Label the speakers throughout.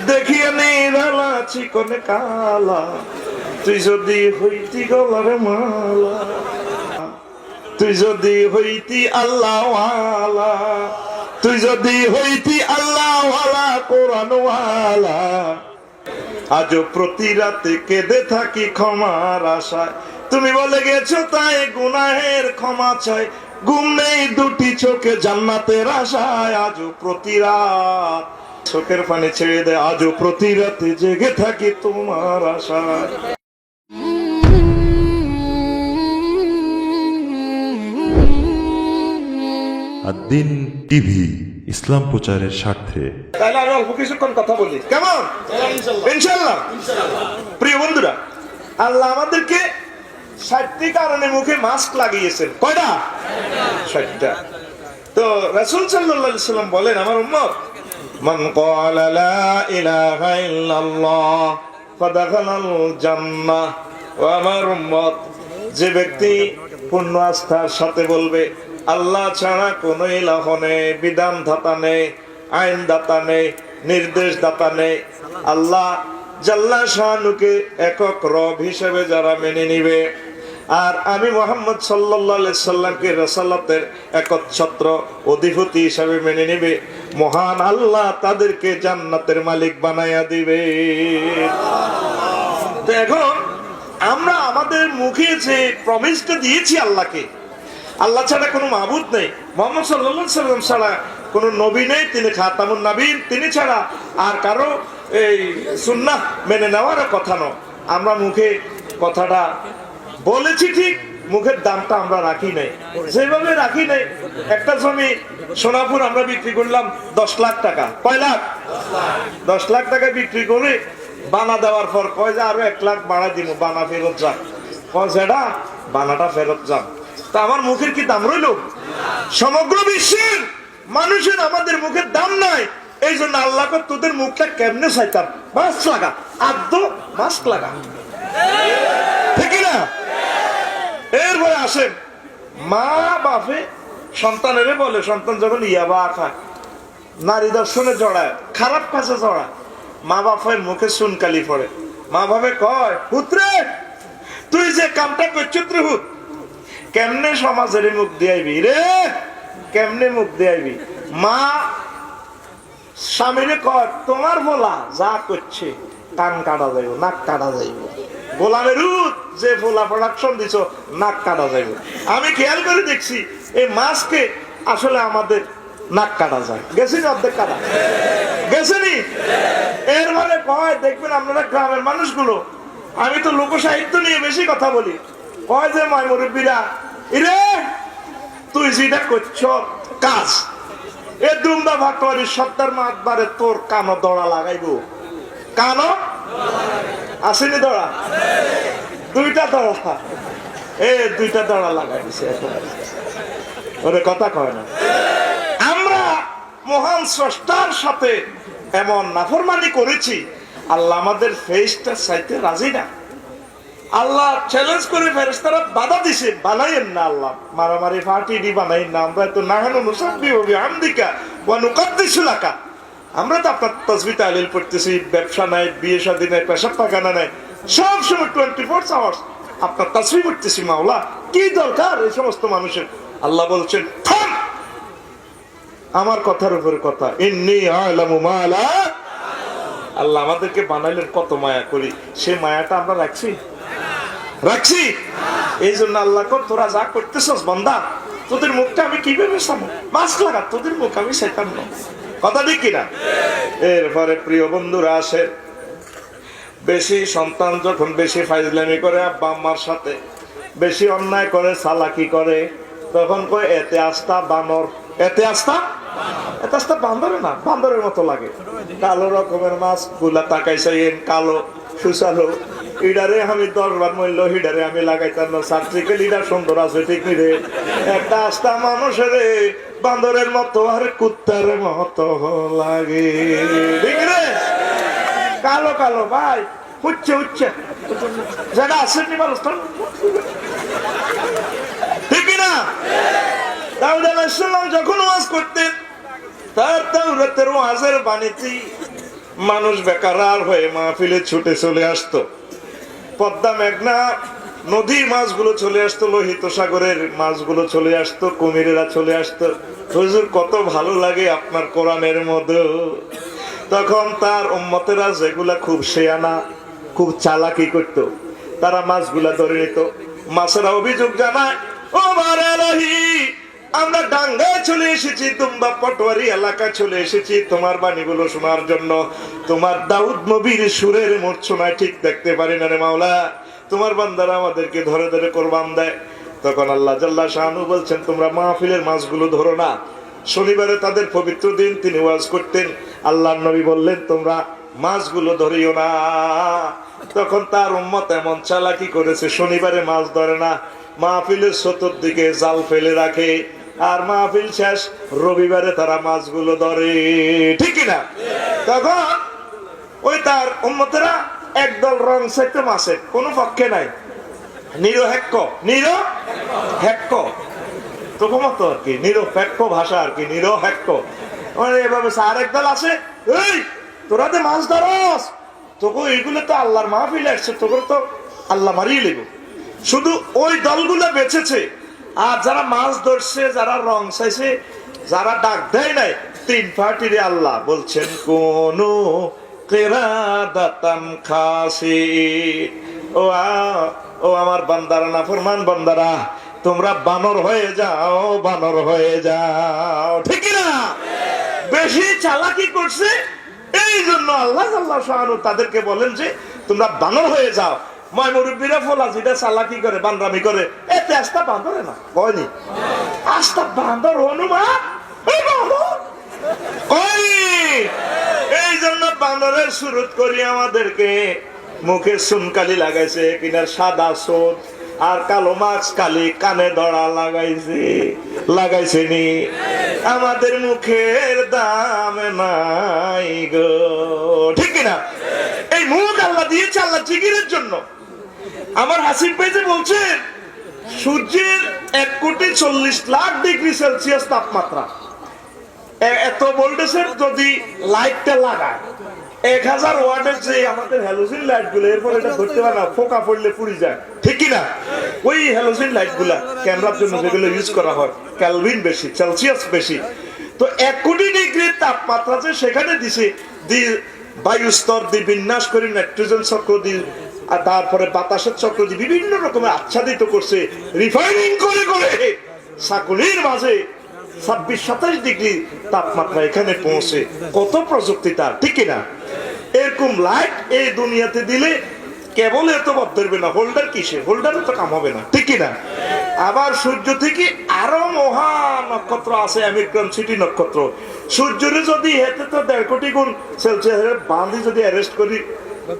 Speaker 1: দেখিয়ে নিরালা চিকনে কালা, তুই যদি হইতি গলার মালা, তুই যদি হইতি আল্লাহওয়ালা, তুই যদি হইতি আল্লাহওয়ালা কোরআনওয়ালা, আজও প্রতি রাতে কেঁদে থাকি ক্ষমার আশায়। তুমি বলে গেছো তাই গুনাহের ক্ষমা চাই, ঘুম নেই দুটি চোখে জান্নাতের আশায়। আজও প্রতি রাত চোখের পানি ছেড়ে দে, আজও প্রতি রাতে জেগে থাকি তোমার আশায়।
Speaker 2: আদ-দ্বীন টিভি, ইসলাম প্রচারের স্বার্থে।
Speaker 1: তাহলে আমি অল্প কিছুক্ষণ কথা বলি, কেমন? ইনশাআল্লাহ। প্রিয় বন্ধুরা, আল্লাহ আমাদেরকে 60টি কারণে মুখে মাস্ক লাগিয়েছেন। কয়টা? 60টা। তো রাসূল সাল্লাল্লাহু আলাইহি সাল্লাম বলেন, আমার উম্মত, মান ক্বালা লা ইলাহা ইল্লাল্লাহ ফাদাখালাল জান্নাহ। ও আমার উম্মত, যে ব্যক্তি পূর্ণ আস্থার সাথে বলবে আল্লাহ ছাড়া কোনো ইলাহ নেই, বিধান দাতা নেই, আইন দাতা নেই, নির্দেশ দাতা নেই, আল্লাহ জাল্লা শানুকে একক রব হিসেবে যারা মেনে নিবে, আর আমি মুহাম্মদ সাল্লাল্লাহু আলাইহি সাল্লামকে রাসালাতের একচ্ছত্র অধিপতি হিসেবে মেনে নিবে, মহান আল্লাহ তাদেরকে জান্নাতের মালিক বানায়া দিবে। তো এখন আমরা আমাদের মুখে যে প্রমিসটা দিয়েছি আল্লাহকে, আল্লাহ ছাড়া কোনো মাবুদ নেই, মুহাম্মদ সাল্লাল্লাহু আলাইহি সাল্লাম ছাড়া কোনো নবী নেই, তিনি খাতামুন নবীন, তিনি ছাড়া আর কারো এই সুন্নাহ মেনে নেওয়ার কথা নয়। আমরা মুখে কথাটা বলেছি ঠিক, মুখের দামটা আমরা রাখি নাই, যেভাবে রাখি নাই। একটা জমি সোনাপুর আমরা বিক্রি করলাম 10 লাখ টাকা। কয় লাখ? 10 লাখ টাকা বিক্রি করে বানা দেওয়ার পর কয় যে আরো 1 লাখ বাড়া দিব, বানা ফেরত যাক। কয় যেটা বানাটা ফেরত যাক। তা আমার মুখের কি দাম রইল? সমগ্র বিশ্বের মানুষের আমাদের মুখের দাম নাই। এই জন্য আল্লাহকে তোদের মুখটা কেমনে চাইতাম, মাস্ক লাগা, আদ্য মাস্ক লাগা, ঠিক না? এরপরে আসেন, মা বাপে সন্তানের বলে, সন্তান যখন ইয়াবা খায়, নারী দর্শনে জড়ায়, খারাপ কাজে জড়ায়, মা বাপের মুখে সুনকালি পড়ে। মা বাপে কয়, পুত্রে তুই যে কামটা করছিস রে হুত, কেমনে সমাজের মুখ দিয়াইবি রে, কেমনে মুখ দিয়াইবি? মা স্বামীরে কয়, তোমার বলা যা করছে কান কাটা যাইব, নাক কাটা যাইব, গোলামের যে ফোলা প্রোডাকশন দিছ নাক কাটা যাইব। আমি খেয়াল করে দেখছি এই মাছকে আসলে আমাদের নাক কাটা যায়, গেছে নি অর্ধেক কাটা গেছে নি। এরপরে কয়, দেখবেন আপনারা গ্রামের মানুষগুলো, আমি তো লোক সাহিত্য নিয়ে বেশি কথা বলি, কয় যে মায় মুরব্বীরা, ইরে তুই যেটা করছ কাজ, এ দুমদা ভাটোয়ারি সত্তর মাতবারে তোর কানো দড়া লাগাইব, কানো আসেনি দড়া, 2টা দড়া, দুইটা দড়া লাগাই দিছে, ওরে কথা কয় না। আমরা মহান স্রষ্টার সাথে এমন নাফরমানি করেছি, আল্লাহ আমাদের ফেসটা চাইতে রাজি না। আল্লাহ চ্যালেঞ্জ করে ফেরেশতারা বাধা দিছে, বানাইয়েন না আল্লাহ, মারামারি ফাটিডি বানাইন না, আমরা তো নাহানু নুসাব্বিহু বিহামদিকা ওয়া নুকাদ্দিসু লাকা। আমরা তো আপনার তাসবিহ তাহলিল পড়তেছি, ব্যবসা নাই, বিয়ে শাদী নাই, পেশাব পায়খানা নাই, সব সময় 24 আওয়ার্স আপনার তাসবিহ পড়তেছি মাওলা, কি দরকার এই সমস্ত মানুষের? আল্লাহ বলছেন, থাম, আমার কথার উপরে কথা, ইন্নী আ'লামু মা লা। আল্লাহ আমাদেরকে বানাইলেন কত মায়া করি, সেই মায়াটা আমরা রাখছি? এই জন্য আল্লাহ কর, তোরা যা করতেছস বান্দা, তোদের মুখটা আমি কিভাবে সামো, মাস্ক লাগা, তোদের মুখ আমি চাইতাম না। কথা ঠিক কিনা? এরপরে প্রিয় বন্ধুরা আসে, বেশি সন্তান যখন বেশি ফাইজলামি করে আব্বা আম্মার সাথে, বেশি অন্যায় করে, চালাকি করে, তখন কয় এতে আস্তা বানর, এতে আস্তা বান্দরে না, বান্দরের মতো লাগে, কালো রকমের মাছ গুলা তাকাইছেন, কালো সুসালো, ইডারে আমি 10 বার মূল্য, হিডারে আমি লাগাইতাম না, সার্টিফিকেট ইডা সুন্দর আছে ঠিক নি রে, একটা আস্তা মানুষের বান্দরের মতো আর কুত্তার মতো লাগে, ঠিক রে? কালো কালো ভাই, উচ্চে যেটা আসেননি মানুষ, ঠিক না? দাউদ আলাইহিস সালাম যখন ওয়াজ করতেন, তার তাওরাতের ওয়াজের বাণীতে মানুষ বেকার হয়ে মাহফিলে ছুটে চলে আসতো। পদ্মা মেঘনা নদীর মাছগুলো চলে আসতো, লোহিত সাগরের মাছগুলো চলে আসতো, কুমিরেরা চলে আসতো। হুজুর কত ভালো লাগে আপনার কোরআনের মধ্যে। তখন তার উম্মতেরা যেগুলা খুব শেয়ানা, খুব চালাকি করত, তারা মাছগুলা ধরে নিত। মাছেরা অভিযোগ জানায়, ও মারালাহি, আমরা ডাঙ্গায় চলে এসেছি, তুম্বা পটোয়ারি এলাকায় চলে এসেছি তোমার বাণীগুলো শোনার জন্য। তোমার দাউদ নবীর সুরের মূর্ছনায় ঠিক দেখতে পারি না রে মাওলা, তোমার বান্দারা আমাদেরকে ধরে ধরে কোরবান দেয়। তখন আল্লাহ জাল্লা শানু বলছেন, তোমরা মাহফিলের মাছগুলো ধরো না। শনিবারে তাদের পবিত্র দিন, তিনি ওয়াজ করতেন। আল্লাহর নবী বললেন, তোমরা মাছগুলো ধরিও না। তখন তার উম্মত এমন চালাকি করেছে, শনিবারে মাছ ধরে না, মাহফিলের চতুর্দিকে জাল ফেলে রাখে, আর মাহফিল শেষ রবিবারে তারা মাছগুলো ধরে, ঠিক না? তখন ওই তার উম্মতেরা একদল রং সাইতে মাছের কোনো পক্ষে নাই, নিরহেক্ষ তকমত আর কি, নিরপেক্ষ ভাষা আর কি, নিরহেক্ষ মানে এভাবে। আর একদল আছে, এই তোরা যে মাছ ধরস, তোকে এইগুলো তো আল্লাহর মাহফিল আসছে, তোকে তো আল্লাহ মারিয়ে লেব। শুধু ওই দলগুলো বেঁচেছে, আর যারা মাছ ধরছে, যারা রং চাইছে, যারা ডাক দেয় নাই, তিন পার্টিরে আল্লাহ বলছেন কোন কিরাদাতান খাসির। ও আমার বান্দারা, নাফরমান বান্দারা, তোমরা বানর হয়ে যাও, বানর হয়ে যাও, ঠিক না? বেশি চালাকি করছে, এই জন্য আল্লাহ তাদেরকে বলেন যে তোমরা বানর হয়ে যাও। ময় মুরব্বীরা ফলা যেটা চালাকি করে, বান্দরামি করে, এতে আস্তা বান্দরে না কয়নি, আস্তা বান্দর হনুমান এই জন্য বান্দরের সুরত করি আমাদেরকে মুখে সুনকালি লাগাইছে, কিনার সাদা সোদ আর কালো মাছ কালি কানে দড়া লাগাইছে নি। আমাদের মুখের দাম নাই গো, ঠিক না? এই মুখ আল্লাহ দিয়েছে আল্লাহ জিকিরের জন্য। আমার হাসিব ভাই যে বলছেন সূর্যের 1,40,00,000 তাপমাত্রা, এত ভোল্টেজের যদি লাইটটা লাগায় 1000 ওয়াটের যে আমাদের হ্যালোজেন লাইট গুলো, এরপর এটা ধরতে পারে না, ফোকা পড়লে পুড়ে যায়, ঠিক কিনা? ওই হ্যালোজেন লাইট গুলা ক্যামেরার জন্য যেগুলো ইউজ করা হয়, ক্যালভিন বেশি, সেলসিয়াস বেশি। তো 1 কোটি ডিগ্রি তাপমাত্রা যে সেখানে দিছে, বায়ু স্তর দিয়ে বিন্যাস করে নাইট্রোজেন চক্র দিয়ে, আর তারপরে বাতাসের চক্র দিয়ে বিভিন্ন রকমের আচ্ছাদিত করছে, রিফাইনিং করে করে সাকুলির মাঝে 26-27 ডিগ্রি তাপমাত্রা এখানে পৌঁছে। কত প্রযুক্তি তার, ঠিক কিনা? এরকম লাইট এই দুনিয়াতে দিলে কেবল এত বাদ ধরবে না, হোল্ডার কিসে, হোল্ডারে তো কাম হবে না, ঠিক কিনা? আবার সূর্য থেকে আরো মহা নক্ষত্র আছে, অ্যামিক্রন সিটি নক্ষত্র। সূর্যরে যদি হেতে তো 1.5 কোটি গুণ সেলসিয়াসের বাঁধি যদি অ্যারেস্ট করি,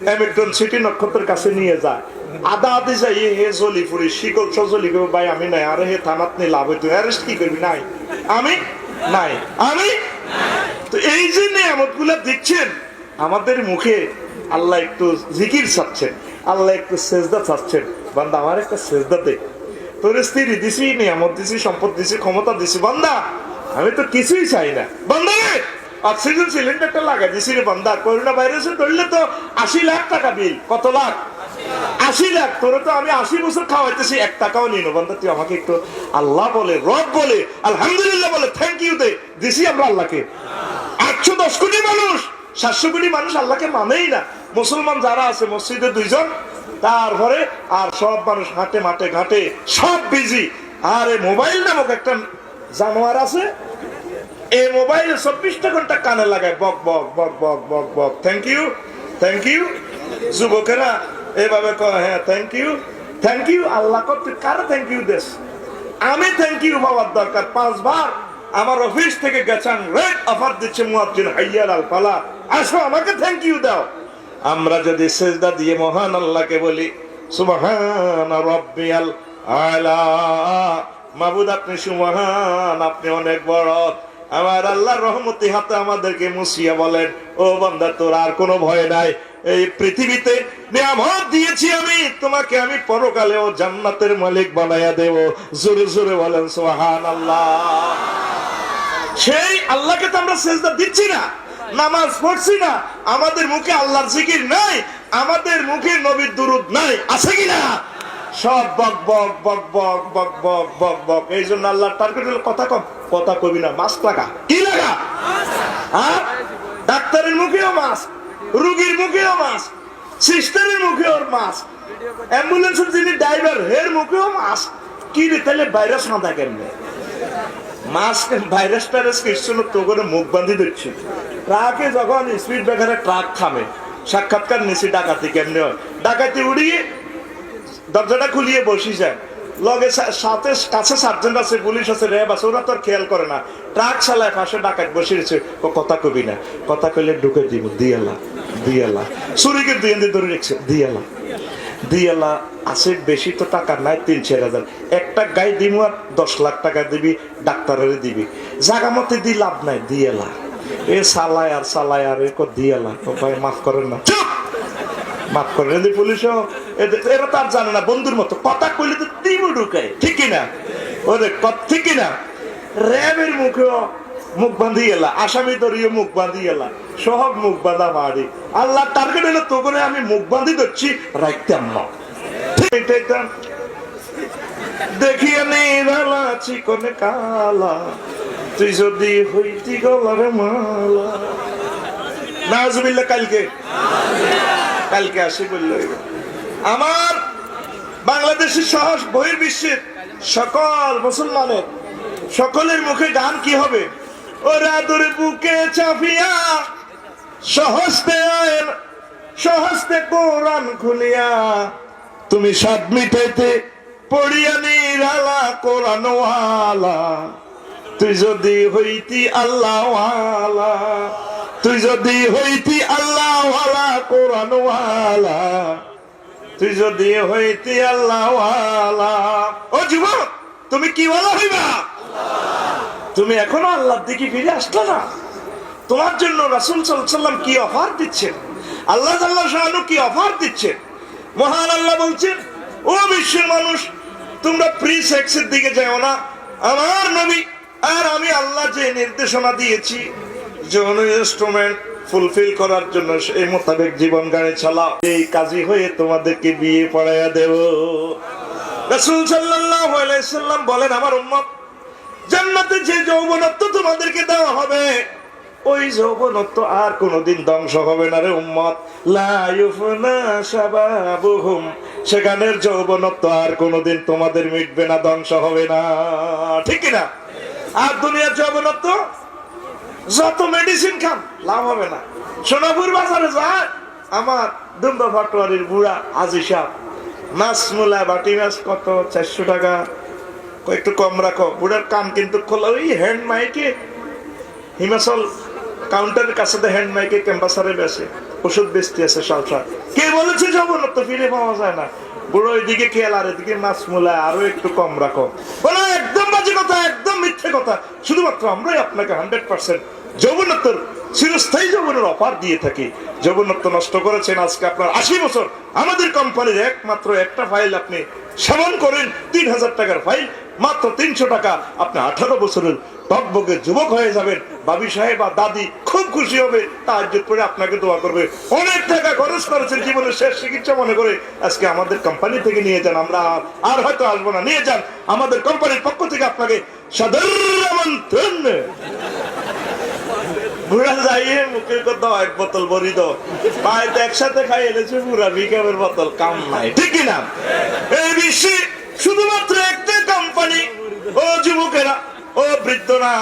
Speaker 1: অ্যামিক্রন সিটি নক্ষত্রের কাছে নিয়ে যায়, আদা আদি যাই হে জলি ফুরি শিকল সজলি করবো, ভাই আমি নাই, আরে হে থানাত নিয়ে লাভ হইতো, অ্যারেস্ট কি করবি? নাই, আমি নাই, আমি। তো এই যে নিয়ামত গুলা দিচ্ছেন আমাদের মুখে, আল্লাহ একটু জিকির চাচ্ছেন, আল্লাহ একটু সেজদা চাচ্ছেন। বান্দা আমার একটা সেজদা দে, তোর স্ত্রী দিছি, নিয়ামত দিছি, সম্পদ দিছি, ক্ষমতা দিছি, বান্দা আমি তো কিছুই চাই না। বান্দা অক্সিজেন সিলিন্ডারটা লাগাই দিছি রে বান্দা, করোনা ভাইরাসে ধরলে তো 80 লাখ টাকা বিল। কত লাখ? 80 লাখ। তোর তো আমি 80 বছর খাওয়াইতেছি, 1 টাকাও নিন। বান্দা তুই আমাকে একটু আল্লাহ বলে, রব বলে, আলহামদুলিল্লাহ বলে, থ্যাংক ইউ দে। দিছি আমরা আল্লাহকে। 810 কোটি মানুষ, 700 কোটি মানুষ আল্লাহকে মানেই না। মুসলমান যারা আছে মসজিদে 2 জন, তারপরে আর সব মানুষ হাঁটে মাঠে ঘাটে, সব বিজি। আর এই মোবাইল নামক একটা জানোয়ার আছে, এই মোবাইলে 24টা ঘন্টা কানে লাগায়, বক বক বক বক বক বক, থ্যাংক ইউ থ্যাংক ইউ। যুবকেরা এভাবে কয়, হ্যাঁ থ্যাংক ইউ থ্যাংক ইউ। আল্লাহ করতে কারো থ্যাংক ইউ দেশ? আমি থ্যাংক ইউ পাওয়ার দরকার। 5 বার আমার অফিস থেকে গেছেন, রেড অফার দিচ্ছে মুয়াজ্জিন, হাইয়াল আল ফালা, আসো আমাকে থ্যাংক ইউ দাও। আমরা যদি সেজদা দিয়ে মহান আল্লাহকে বলি, সুবহান রাব্বিয়াল আলা, মাবুদ আপনি সুবহান, আপনি অনেক বড়। আমার আল্লাহর রহমতি হাতে আমাদেরকে মুছিয়া বলেন, ও বান্দা তোর আর কোনো ভয় নাই, এই পৃথিবীতে নিয়ামত দিয়েছি আমি তোমাকে, আমি পরকালেও জান্নাতের মালিক বানাইয়া দেব। জোরে জোরে বলেন সুবহানাল্লাহ। সেই আল্লাহকে তো আমরা সেজদা দিচ্ছি না, নামাজ পড়ছি না, আমাদের মুখে আল্লাহর জিকির নাই, আমাদের মুখে নবীর দুরূদ নাই, আছে কিনা? সব বক বক বক বক বক বক বক বক। এই জন্য আল্লাহর টার্গেট হলো কথা কম, কথা কবি না, মাস্ক লাগা। কি লাগা? হ্যাঁ, ডাক্তারের মুখেও মাস্ক, রুগীর মুখেও মাস্ক, সিস্টারের মুখেও মাস্ক, অ্যাম্বুলেন্সের যিনি ড্রাইভার এর মুখেও মাস্ক। কি রে, তাহলে ভাইরাস না থাকে কেমনে? মাস্ক ভাইরাস টাইরাস কিছু তো করে মুখ বান্ধি দিচ্ছে। ট্রাকে যখন স্পিড ব্রেকারে ট্রাক থামে, সাক্ষাৎকার নিচে ডাকাতি কেমনে হয়? ডাকাতি উড়িয়ে দরজাটা খুলিয়ে বসি যায়, লগে সাথে কাছে সার্জেন্ট আছে, পুলিশ আছে, র্যাব আছে, ওরা তো আর খেয়াল করে না। ট্রাক চালায় পাশে ডাকাত বসিয়েছে, ও কথা কবি না, কথা কইলে ঢুকে দিব, দিয়ালা দিয়ালা, চুরিকে দুই ধরে রেখেছে, দিয়ালা দিয়ালা আছে। বেশি তো টাকা নাই, 3-4 হাজার, একটা গাই দিমু আর 10 লাখ টাকা দিবি, ডাক্তারের দিবি, জাগা মতে দি লাভ নাই, দিয়ালা। এ সালায় আর দিয়ালা। ও ভাই মাফ করেন না, মাফ করেন। পুলিশও এরা তো আর জানে না, বন্ধুর মতো কথা কইলে তো দিমু ঢুকায়, ঠিক কিনা? ওদের ঠিক কিনা? র্যাবের মুখেও মুখ বাঁধি এলা, আসামি দরিয়ে মুখ বাঁধি এলা, সব মুখ বাঁধা বাড়ি। আল্লাহ টার্গেট হলো তো করে আমি মুখ বাঁধি ধরছি, রাখতাম না। দেখিয়ে নিরালা চিকনে কালা, তুই যদি হইতি গলারে মালা। নাজুবিল্লাহ, কালকে আসি বললো। আমার বাংলাদেশের সহ বহির্বিশ্বের সকল মুসলমানের সকলের মুখে গান কি হবে? ওরা দূরে বুকে চাপিয়া সহস্তে কোরআন খুলিয়া, তুমি স্বাদ মিটাইতে পড়িয়া নিরালা কোরআনওয়ালা, তুই যদি হইতি আল্লাহওয়ালা, তুই যদি হইতি আল্লাহওয়ালা কোরআনওয়ালা, তুই যদি হইতি আল্লাহওয়ালা। ও যুবক, তুমি কি ওয়ালা হইবা? তুমি এখনো আল্লাহর দিকে ফিরে আসলে না। তোমার জন্য রাসূল সাল্লাল্লাহু আলাইহি ওয়াসাল্লাম কি অফার দিচ্ছেন, আল্লাহ জাল্লা শাআনু কি অফার দিচ্ছেন। মহান আল্লাহ বলছেন, ও বিশ্বের মানুষ, তোমরা প্রি সেক্সের দিকে যাও না। আমার নবী আর আমি আল্লাহ যে নির্দেশনা দিয়েছি, যৌন ইনস্ট্রুমেন্ট ফুলফিল করার জন্য এই মোতাবেক জীবন গাড়ি চালাও, এই কাজী হয়ে তোমাদেরকে বিয়ে পড়াইয়া দেব। রাসূল সাল্লাল্লাহু আলাইহি সাল্লাম বলেন, আমার উম্মত, জান্নাতে যে যৌবনত্ব তোমাদেরকে দেওয়া হবে, ওই যৌবনত্ব আর কোনোদিন ধ্বংস হবে না রে উম্মত। লা ইউফনা শাবাবুহুম, সেখানের যৌবনত্ব আর কোনোদিন তোমাদের মিটবে না, ধ্বংস হবে না, ঠিক কিনা? আর দুনিয়ার যৌবনত্ব যত মেডিসিন খান লাভ হবে না। সোনাপুর বাজারে যায় আমার দুম্বা ফাটোয়ারির বুড়া আজি সাহেব, মাছ মূলা বাটি মাছ কত 400 টাকা, একটু কম রাখো। বুড়ার কান কিন্তু খোলা, ওই হ্যান্ড মাইকে হিমাচল কাউন্টারের কাছে হ্যান্ড মাইকে ক্যাম্পাসারে বেসে ওষুধ বেচতে আছে সালসা। কে বলেছে যৌবনত্ব ফিরে পাওয়া যায় না? বুড়ো ওইদিকে খেয়াল আর এদিকে মাছ মূলা, আরো একটু কম রাখো। বলো একদম বাজে কথা, একদম মিথ্যে কথা। শুধুমাত্র আমরাই আপনাকে 100% যৌবনত্বর চিরস্থায়ী যৌবনের অফার দিয়ে থাকি। যৌবনত্ব নষ্ট করেছেন আজকে আপনার 80 বছর। আমাদের কোম্পানির একমাত্র একটা ফাইল আপনি সেবন করেন, 3000 টাকার ফাইল, মাত্র 300 টাকা। আপনি 18 বছরের টকবকে যুবক হয়ে যাবেন। বাবি সাহেব বা দাদি খুব খুশি হবে, তাহাজ্জুদ পড়ে আপনাকে দোয়া করবে। অনেক টাকা খরচ করেছেন জীবনের শেষ চিকিৎসা মনে করে আজকে আমাদের কোম্পানি থেকে নিয়ে যান, আমরা আর হয়তো আসবো না, নিয়ে যান। আমাদের কোম্পানির পক্ষ থেকে আপনাকে সাদর আমন্ত্রণ। বুড়া যাইয়ে মুখের কথা এক বোতল বড়ি দাও, পায়েতে একসাথে খাই এনেছে বুড়া বিকামের বোতল, কাম নাই, ঠিক না? এই বিশ্বে শুধুমাত্র একটা কোম্পানি, ও যুবকেরা, ও বৃদ্ধরা,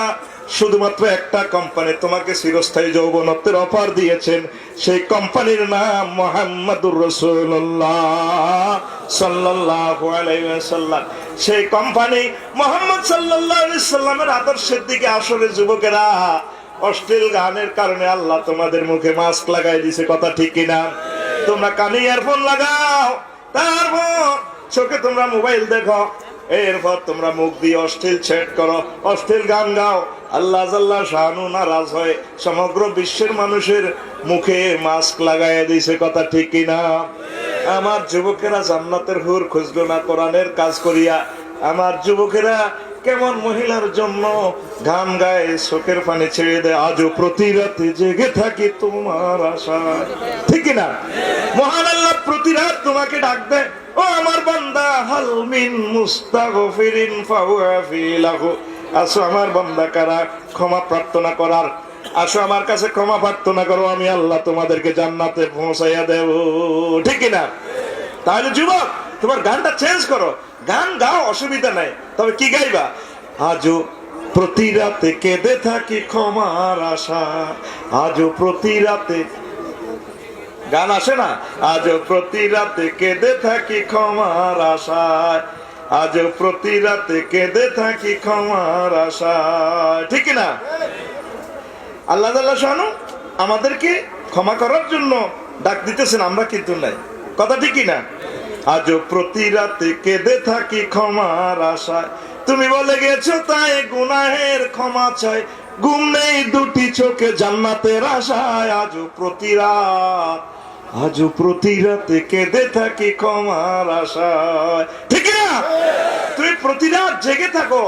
Speaker 1: শুধুমাত্র একটা কোম্পানি তোমাকে চিরস্থায়ী যৌবনত্বের অফার দিয়েছেন। সেই কোম্পানির নাম মুহাম্মাদুর রাসূলুল্লাহ সাল্লাল্লাহু আলাইহি ওয়াসাল্লাম। সেই কোম্পানি মুহাম্মদ সাল্লাল্লাহু আলাইহি ওয়াসাল্লামের আদর্শের দিকে আসলে যুবকেরা, অশ্লীল গানের কারণে আল্লাহ তোমাদের মুখে মাস্ক লাগাই দিছে, কথা ঠিক কিনা? তোমরা কানে ইয়ারফোন লাগাও, তারপর চোখে তোমরা মোবাইল দেখো, এরপর তোমরা মুখ দিয়ে অশ্লীল চ্যাট করো, অশ্লীল গান গাও। আল্লাহ জাল্লা শানু নারাজ হয়, সমগ্র বিশ্বের মানুষের মুখে মাস্ক লাগাইয়া দিয়েছে, কথা ঠিক কিনা? আমার যুবকেরা জান্নাতের হুর খুঁজলো না কোরআনের কাজ করিয়া। আমার যুবকেরা কেমন মহিলার জন্য গান গায়ে চোখের পানি ছেড়ে দেয়, আজও প্রতি রাতে জেগে থাকি তোমার আশা। ঠিক না? মহান আল্লাহ প্রতি রাত তোমাকে ডাক দেয়, ও আমার বান্দা, হাল মিন মুস্তাগফিরিন ফাহুয়া লাহু। আসো আমার বান্দা কারা ক্ষমা প্রার্থনা করার, আসো আমার কাছে ক্ষমা প্রার্থনা করো, আমি আল্লাহ তোমাদেরকে জান্নাতে পৌঁছাইয়া দেব। ঠিক না? তাহলে যুবক, তোমার গানটা চেঞ্জ করো, গান গাও, অসুবিধা নাই, তবে কি গাইবা? আজও প্রতি রাতে কেঁদে থাকি ক্ষমার আশা, আজও প্রতি রাতে, গান আসে না? আজও প্রতি রাতে কেঁদে থাকি ক্ষমার আশায়, আজও প্রতি রাতে কেঁদে থাকি ক্ষমার আশায়। ঠিক না? আল্লাহ তাআলা শানু আমাদেরকে ক্ষমা করার জন্য ডাক দিতেছেন, আমরা কিন্তু নাই। কথা ঠিক না? আজও প্রতি রাতে কেঁদে থাকি ক্ষমার আশায়, তুমি বলে গেছো তাই গুনাহের ক্ষমা চাই, ঘুম নেই দুটি চোখে জান্নাতের আশায়, আজও প্রতি রাত, আজও প্রতি রাতে কেঁদে থাকি ক্ষমার আশায়। ঠিক না? তুমি প্রতি রাত জেগে থাকো,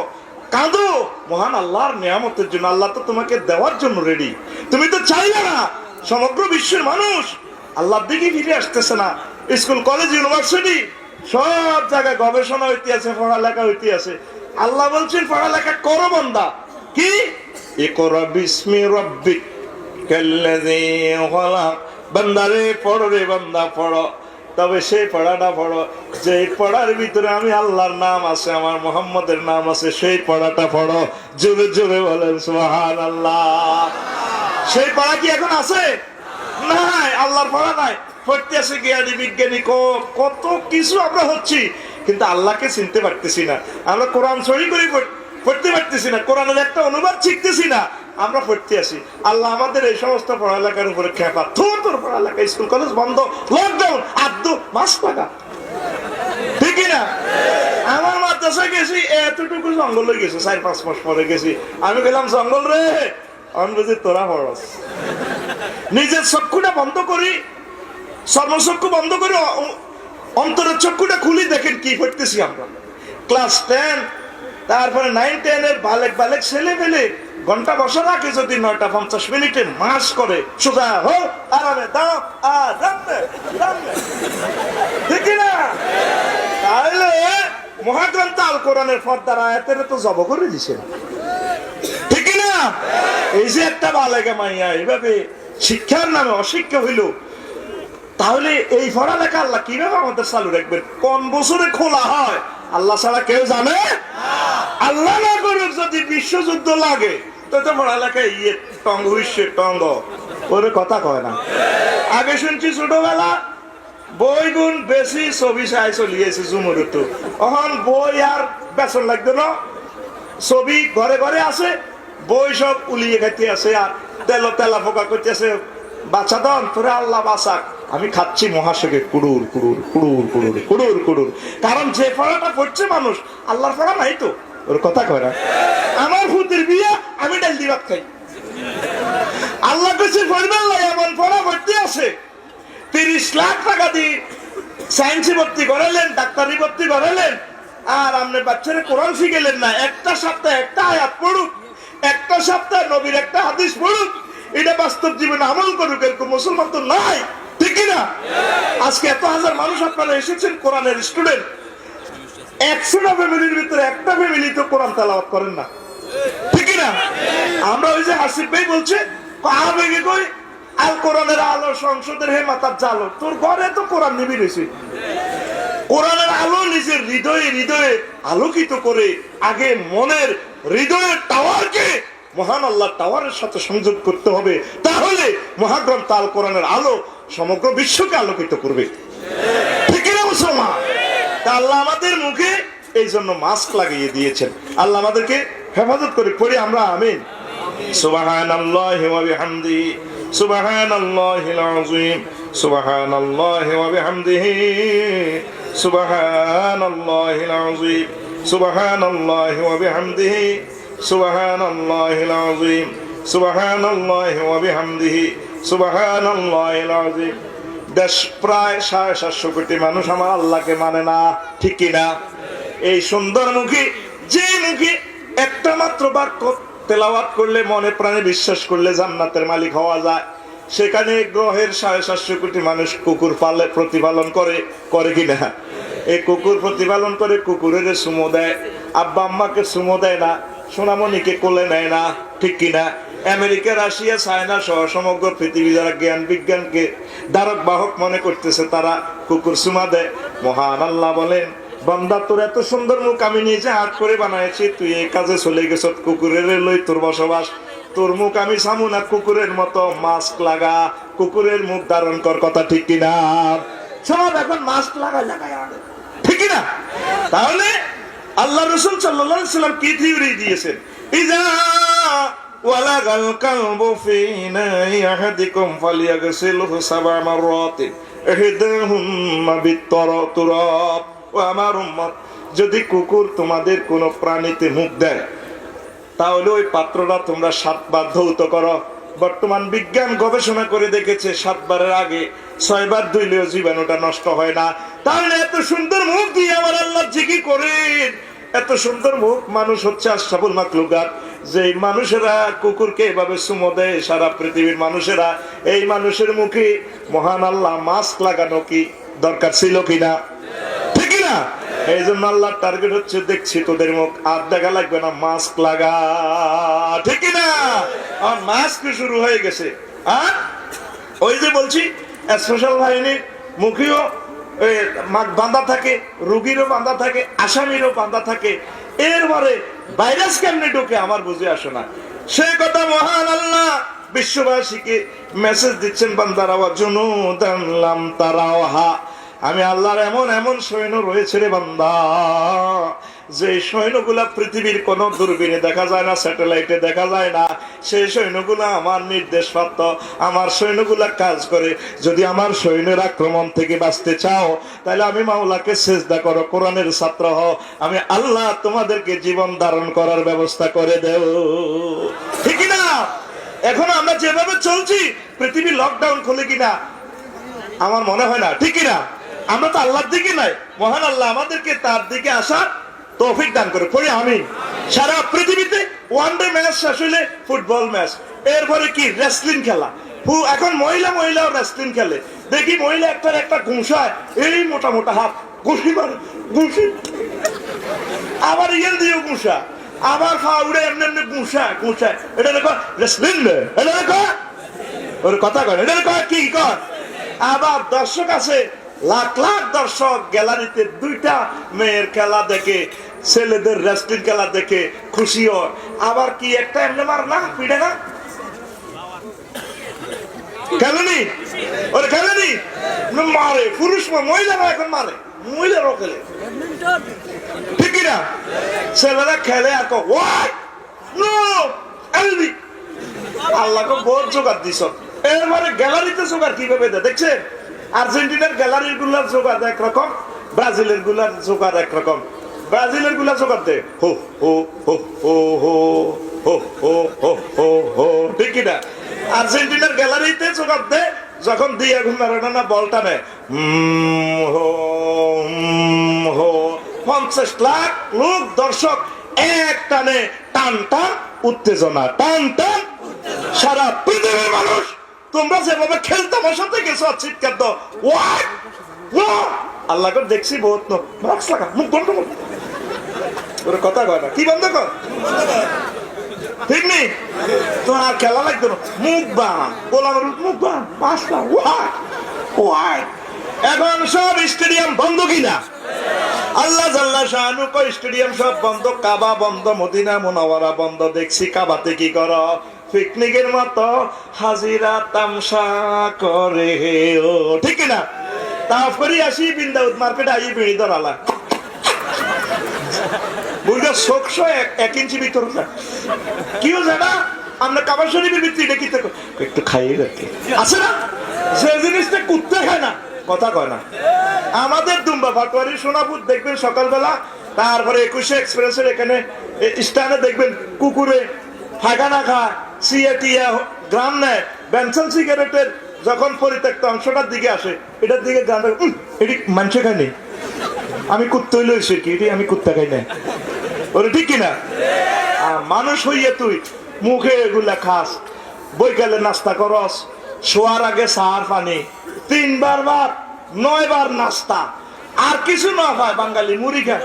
Speaker 1: কাঁদো মহান আল্লাহর নিয়ামতের জন্য। আল্লাহ তো তোমাকে দেওয়ার জন্য রেডি। তুমি তো চাইলে না সমগ্র বিশ্বের মানুষ আল্লাহর দিকে ফিরে আসতেছে না। স্কুল, কলেজ, ইউনিভার্সিটি সব জায়গায় গবেষণা হইতে আছে, পড়ালেখা হইতে আছে। আল্লাহ বলছেন পড়ালেখা করো বান্দা। কি? ইকরা বিসমি রাব্বিক কাল্লাযী খলাক। বান্দারে পড়ো রে বান্দা, পড়ো, তবে সেই পড়াটা পড়ো যে পড়ার ভিতরে আমি আল্লাহর নাম আছে, আমার মুহাম্মদের নাম আছে, সেই পড়াটা পড়ো। জোরে জোরে বলেন সুবহানাল্লাহ। সেই পড়া কি এখন আছে? নাই, আল্লাহর পড়া নাই। পড়তে আছে জ্ঞানী বিজ্ঞানী, কত কিছু আমরা হচ্ছি, কিন্তু আল্লাহকে চিনতে পারতেছি না। আমরা কোরআন সহি করে পড়তে পারতেছি না, কোরআনের একটা অনুবাদ শিখতেছি না, আমরা পড়তে আসি। আল্লাহ আমাদের এই সমস্ত পড়ালেখার উপরে খেপা। তোর পড়ালেখা, স্কুল কলেজ বন্ধ, লকডাউন, আব্দু মাস টাকা। ঠিক না? আমার মাদ্রাসায় গেছি, এতটুকু জঙ্গল হয়ে গেছে, 4-5 মাস পরে গেছি। আমি গেলাম জঙ্গল রে, আমি বুঝি তোরা পড়স। নিজের চক্ষুটা বন্ধ করি, সর্বচক্ষু বন্ধ করে অন্তরের চক্ষুটা খুলি, দেখেন কি পড়তেছি আমরা। ক্লাস 10, তারপরে 9-10 এর বালেক ছেলে পেলে ঘন্টা বসা রাখে যদি 9:50 মাস করে, সোজা হো, আরামে দাও, আরামে। ঠিক না? তাহলে মহাগ্রন্থ আল কোরআনের ফর্দার আয়াতের তো জব করে দিছে। ঠিক না? এই যে একটা বালেগা মাইয়া এইভাবে শিক্ষার নামে অশিক্ষা হইল, তাহলে এই পড়ালেখা আল্লাহ কিভাবে আমাদের চালু রাখবেন? কোন বছরে খোলা হয় আল্লাহ ছাড়া কেউ জানে? আল্লাহ না করুক যদি বিশ্বযুদ্ধ লাগে, তো পড়ালেখা টঙ্গ হইছে, টঙ্গ ওরে কথা কয় না। আগে শুনছি ছোটবেলা বই গুণ বেশি, ছবি চাই চলিয়েছে জুমুরতো। এখন বই আর বেতন লাগতো না, ছবি ঘরে ঘরে আছে, বই সব উলিয়ে খাইতে আছে, আর তেলা ফোকা করতে আছে। বাচ্চা দন তোরে আল্লাহ বাঁচাক, আমি খাচ্ছি মহাশকে কুড়ুর কুড়ুর কুড়ুর কুড়ুর কুড়ুর কুড়ুর। কারণ যে পড়াটা পড়ছে মানুষ, আল্লাহর পড়া নাই তো, ওর কথা কয় না। আমার ফুতির বিয়ে, আমি ডাল দি ভাত খাই। আল্লাহ কাছে পড়বেন না, এমন পড়া ভর্তি আছে। 30 লাখ টাকা দিয়ে সায়েন্সে ভর্তি করালেন, ডাক্তারি ভর্তি করালেন, আর আপনি বাচ্চারা কোরআন শিখেলেন না। একটা সপ্তাহে একটা আয়াত পড়ুক, একটা সপ্তাহে নবীর একটা হাদিস পড়ুক, এটা বাস্তব জীবনে আমল করুক, এরকম মুসলমান তো নাই। ঠিক না? আজকে এত হাজার মানুষ আপনারা এসেছেন কোরআনের স্টুডেন্ট, 100টা ফ্যামিলির ভিতরে একটা ফ্যামিলি তো কোরআন তেলাওয়াত করেন না। ঠিক না? আমরা ওই যে আসিফ ভাই বলছে আবেগে কই আল কোরআনের আলো সংসদের হে মাতার জালো, তোর ঘরে তো কোরআন নিবি রয়েছে। কোরআনের আলো নিজের হৃদয়ে হৃদয়ে আলোকিত করে আগে মনের হৃদয়ের টাওয়ারকে মহান আল্লাহ টাওয়ারের সাথে সংযোগ করতে হবে, তাহলে মহাগ্রন্থ আল কোরআনের আলো সমগ্র বিশ্বকে আলোকিত করবে। ঠিক না মুসলমান? তা আল্লাহ আমাদের মুখে এই জন্য মাস্ক লাগিয়ে দিয়েছেন। আল্লাহ আমাদেরকে হেফাজত করে পড়ি আমরা আমিন। সুবহানাল্লাহি ওয়া বিহামদিহি, সুবহানাল্লাহিল আযীম, সুবহানাল্লাহি ওয়া বিহামদিহি, সুবহানাল্লাহিল আযীম, সুবহানাল্লাহি ওয়া বিহামদিহি, সুবহানাল্লাহিল আযীম, সুবহানাল্লাহি ওয়া বিহামদিহি, সুবহানাল্লাহিল আযীম। দেশ প্রায় 750 কোটি মানুষ আমার আল্লাহকে মানে না। ঠিক কিনা? এই সুন্দর মুখী, যে মুখে একটা মাত্র বাক্য তেলাওয়াত করলে মনে প্রাণে বিশ্বাস করলে জান্নাতের মালিক হওয়া যায়। সেখানে গ্রহের 750 কোটি মানুষ কুকুর প্রতিপালন করে কিনা? এই কুকুর প্রতিপালন করে, কুকুরের সুমো দেয়, আব্বা আম্মাকে সুমো দেয় না, সোনামণিকে কোলে নেয় না, ঠিক কিনা? আমেরিকা, রাশিয়া, চায়না সহ সমগ্র পৃথিবী যারা জ্ঞান বিজ্ঞানকে ধারক বাহক মনে করতেছে তারা কুকুর সুমা দেয়। মহান আল্লাহ বলেন, বান্দা তোর এত সুন্দর মুখ আমি নিজে হাত করে বানাইছি, তুই এই কাজে চলে গেছ, কুকুরের লই তোর বসবাস। তোর মুখ আমি সামু না, কুকুরের মতো মাস্ক লাগা, কুকুরের মুখ ধারণ কর। কথা ঠিক কিনা? সব এখন মাস্ক লাগায় ঠিক কিনা? তাহলে আল্লাহ রাসূল সাল্লাল্লাহু আলাইহি সাল্লাম কি থিওরি দিয়েছেন? ইজা ওয়ালাগাল কালবু ফি নাই আহাদিকুম ফালিয়াগসিলহু সাবআ মাররাতিন ইহদাহুন্না বিত-তুরাব। ও আমার উম্মত, যদি কুকুর তোমাদের কোনো প্রাণীতে মুখ দেয় তাহলে ওই পাত্রটা তোমরা 7 বার ধৌত করো। বর্তমান বিজ্ঞান গবেষণা করে দেখেছে 7 বারের আগে 6 বার ধুইলেও জীবাণুটা নষ্ট হয় না। তাহলে এত সুন্দর মুখ দিয়ে আমার আল্লাহ জিকির করেন, এত সুন্দর মুখ। মানুষ হচ্ছে আশরাফুল মাখলুকাত। যে মানুষেরা কুকুরকে এভাবে চুমো দেয়, সারা পৃথিবীর মানুষেরা, এই মানুষের মুখে মহান আল্লাহ মাস্ক লাগানো কি দরকার ছিল কিনা? ঠিক কিনা? এই জন্য আল্লাহর টার্গেট হচ্ছে, দেখছি তোদের মুখ আর দেখা লাগবে না, মাস্ক লাগা। ঠিক কিনা? আর মাস্ক শুরু হয়ে গেছে। আর ওই যে বলছি, স্পেশাল বাহিনীর মুখেও বাঁধা থাকে, রুগীরও বাঁধা থাকে, আসামিরও বাঁধা থাকে। এরপরে ভাইরাস কেমনে ঢোকে আমার বুঝে আসে না। সে কথা মহান আল্লাহ বিশ্ববাসীকে মেসেজ দিচ্ছেন, বান্দারা জুনুদান লাম তারাওহা, আমি আল্লাহর এমন এমন সৈন্য রয়েছে রে বান্দা, যে সৈন্যগুলা পৃথিবীর কোন দূরবীনে দেখা যায় না, স্যাটেলাইটে দেখা যায় না। সেই সৈন্যগুলা আমার নির্দেশ প্রাপ্ত, আমার সৈন্যগুলা কাজ করে। যদি আমার সৈন্যের আক্রমণ থেকে বাঁচতে চাও তাহলে আমি মাওলাকে সিজদা করো, কোরআনের ছাত্র হও, আমি আল্লাহ তোমাদেরকে জীবন ধারণ করার ব্যবস্থা করে দেব। ঠিক না? এখন আমরা যেভাবে চলছি, পৃথিবী লকডাউন খুলে কিনা আমার মনে হয় না। ঠিক কিনা? আমরা তো আল্লাহর দিকে নাই, মহান আল্লাহ আমাদেরকে তার দিকে আসার তৌফিক দান করে। পড়ি আমি, সারা পৃথিবীতে ওয়ানডে ম্যাচ শেষ হইলে ফুটবল ম্যাচ, এরপরে কি রেসলিং খেলা। এখন মহিলাও রেসলিং খেলে। দেখি মহিলা একটা ঘুষায়, এই মোটা মোটা হাত ঘুষি মারে, ঘুষি আবার ইয়ের দিয়েও ঘুষা, আবার ফা উড়ে এমনি এমনি ঘুষায়। এটা দেখো রেসলিং, এটা দেখো ওর কথা কর, এটা দেখো কি কর। আবার দর্শক আছে, লাখ লাখ দর্শক গ্যালারিতে, 2টা মেয়ের খেলা দেখে, ছেলেদের রেসলিং খেলা দেখে খুশি হয়। আবার কি একটা এমনি মার না, পিড়ে না, খেলেনি ওরে, খেলেনি মারে পুরুষ, মহিলারা এখন মারে, মহিলারাও খেলে। ঠিক না? ছেলেরা খেলে আর আল্লাহকে বহুত জোগাড় দিছ। এরপরে গ্যালারিতে জোগাড় কিভাবে দেয় দেখছেন? আর্জেন্টিনার গ্যালারির গুলার জোগাড় একরকম, ব্রাজিলের গুলার জোগাড় একরকম। ব্রাজিলের গুলা জোগাড় দেয় হো হো হো হো হো হো হো হো হো হো, ঠিক না? আর্জেন্টিনার গ্যালারিতে জোগাড় দেয় যখন দিয়াগো ম্যারাডোনা বলটা নেয়, হো হো, 50 লাখ লোক দর্শক এক টানে, টান টান উত্তেজনা, টান টান। সারা পৃথিবীর মানুষ তোমরা যেভাবে খেলতে বসাতে গেছো, চিৎকার দাও, আল্লাহ করে দেখছি বহুত মাস্ক লাগা, মুখ বন্ধ কর, ওর কথা কয় না, কি বন্ধ কর, ঠিক নেই তো আর খেলা লাগতো না, মুখ বান, গোলামের মুখ বান, মাস্ক ওয়াই। এখন সব স্টেডিয়াম বন্ধ কিনা? আল্লাহ জাল্লা শাহানু কয় স্টেডিয়াম সব বন্ধ, কাবা বন্ধ, মদিনা মুনাওয়ারা বন্ধ। দেখছি কাবাতে কি করো, পিকনিকের মতো হাজিরা তামসা করে, ও ঠিক না? তাফ করি আসি বিন্দাউদ মার্কেটে আই বিড়ি ধরালা, বুঝলো শোকশ 1 ইঞ্চি ভিতর কিও জানা আমরা কাবা শরীফের ভিতরে এটা কি একটু খাইয়ে রাখি আছে না, যে জিনিসটা কুত্তে খায় না, কথা কয় না। আমাদের দুম্বা ভাটোয়ারি সোনাপুর দেখবেন সকালবেলা, তারপরে 21 এক্সপ্রেসের এখানে স্ট্যান্ডে দেখবেন কুকুরে ফাঁকানা খায়, সিএটিয়া গ্রাম নেয়, বেনসন সিগারেটের যখন পরিত্যক্ত অংশটার দিকে আসে, এটার দিকে গ্রাম, এটি মানুষে খায়নি, আমি কুত্তা হইলে কি এটি আমি কুত্তা খাই না, ওরে ঠিক কিনা? মানুষ হইয়ে তুই মুখে এগুলা খাস, বৈকালে নাস্তা করস, শোয়ার আগে সার পানি, 3 বার 9 বার নাস্তা, আর কিছু না হয় বাঙালি মুড়ি খায়।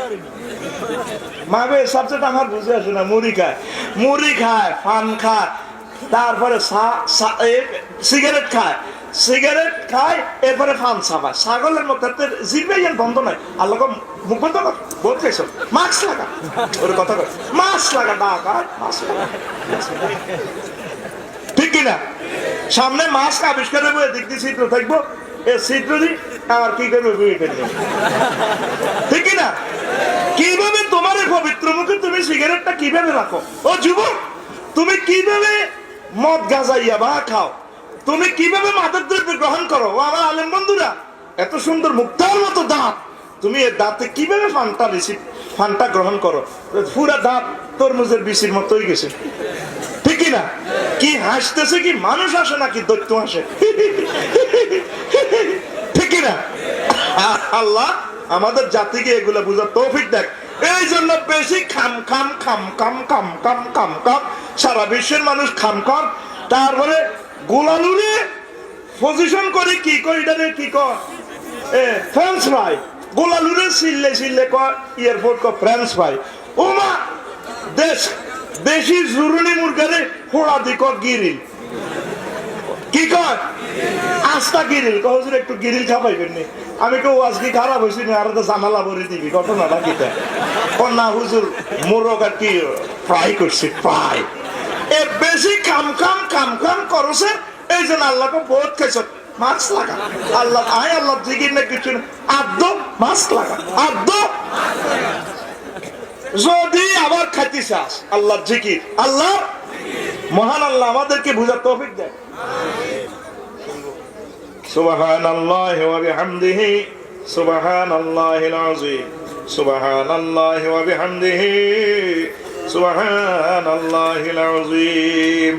Speaker 1: মাবে সাবজেক্ট আমার বুঝে আসে না। মুড়ি খায়, পান খায়, তারপরে সিগারেট খায়, এরপরে পান চাবায়। ছাগলের মধ্যে জিভে বন্ধ নাই। আল্লাহ মুখ বন্ধ কর, বহুত খাইছ, মাস্ক লাগা, ওর কথা কয় মাস্ক লাগা, ঠিক কিনা? সামনে মাস্ক আবিষ্কার হইব, এদিক দিয়ে ছিদ্র থাকবো, এই ছিদ্র দিয়ে আর কি করবে বুঝে ফেলবে, ঠিক কিনা? কিভাবে তোমার এই পবিত্র মুখে তুমি সিগারেটটা কিভাবে রাখো? ও যুবক, তুমি কিভাবে মদ গাঁজাইয়া বা খাও? তুমি কিভাবে মাদক দ্রব্য গ্রহণ করো? ও আমার আলেম বন্ধুরা, এত সুন্দর মুক্তার মতো দাঁত, তুমি এর দাঁতে কিভাবে ফানটা গ্রহণ করো? পুরা দাঁত তরমুজের বিচির মতো হয়ে গেছে, ঠিক কিনা? কি হাসতেছে, কি মানুষ আসে নাকি দৈত্য আসে, ঠিক কিনা? আল্লাহ আমাদের জাতিকে এগুলা বুঝার তৌফিক দেখ। এই জন্য বেশি খাম সারা বিশ্বের মানুষ খাম কর, তারপরে গোলালুরে পজিশন করে কি কর, এটারে কি কর, ফ্রেঞ্চ ফ্রাই, গোলালুরে সিললে কর এয়ারপোর্ট কর ফ্রেঞ্চ ফ্রাই। ওমা দেশি জুরুনি মুরগারে ফোড়া দি কর গিরিল, কি কর আস্তা গিরিল, হুজুর একটু গিরিল খাবাইবেন নি? আমি কেউ আজকে খারাপ হয়েছি না, আর তো জানালা ভরে দিবি, ঘটনাটা কি না হুজুর মোরগ আর কি ফ্রাই করছি, ফ্রাই। এ বেশি কাম করছে, এই জন্য আল্লাহকে বহুত খাইছ। মাস্ক লাগা, আল্লাহ জিগির না কিছু আদ্য মাস্ক লাগা, আদ্য যদি আবার খাইতে চাস আল্লাহ জিকির, আল্লাহ মহান আল্লাহ আমাদেরকে বুঝার তৌফিক দেয়। সুবহানাল্লাহি ওয়া বিহামদিহি সুবহানাল্লাহিল আযীম, সুবহানাল্লাহি ওয়া বিহামদিহি সুবহানাল্লাহিল আযীম।